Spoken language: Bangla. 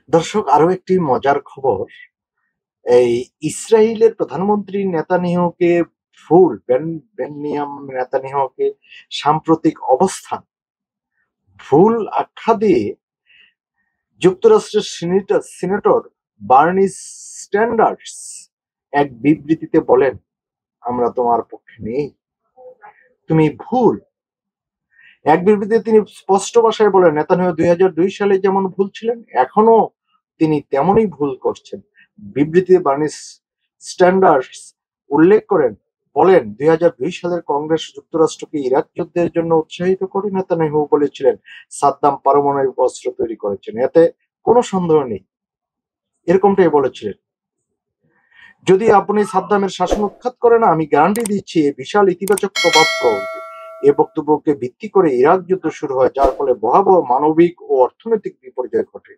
দর্শক, আরো একটি মজার খবর। এই ইসরায়েলের প্রধানমন্ত্রী নেতানিয়াহুকে বেনিয়াম নেতানিয়াহুকে সাম্প্রতিক অবস্থান ভুল আখ্যা দিয়ে যুক্তরাষ্ট্রের সিনেটর বার্নি স্যান্ডার্স এক বিবৃতিতে বলেন, আমরা তোমার পক্ষে নেই, তুমি ভুল। এক বিবৃতিতে তিনি স্পষ্ট ভাষায় বলেন, নেতানিয়াহু 2002 সালে যেমন ভুল ছিলেন, এখনো তিনি তেমনই ভুল করছেন। বিবৃতিতে বার্নি স্যান্ডার্স উল্লেখ বলেন, 2002 সালের কংগ্রেস যুক্তরাষ্ট্রকে ইরাক যুদ্ধের জন্য উৎসাহিত করে। নেতানিয়াহু বলেছিলেন, সাদ্দাম পারমাণবিক অস্ত্র তৈরি করেছেন, এতে কোনো সন্দেহ নেই। এরকমটাই বলেছিলেন। যদি আপনি সাদ্দামের শাসন উৎখাত করেন, আমি গ্যারান্টি দিচ্ছি এই বিশাল ইতিবাচক প্রভাব পড়বে। এ বক্তব্যকে ভিত্তি করে ইরাক যুদ্ধ শুরু হয়, যার ফলে ভয়াবহ মানবিক ও অর্থনৈতিক বিপর্যয় ঘটে।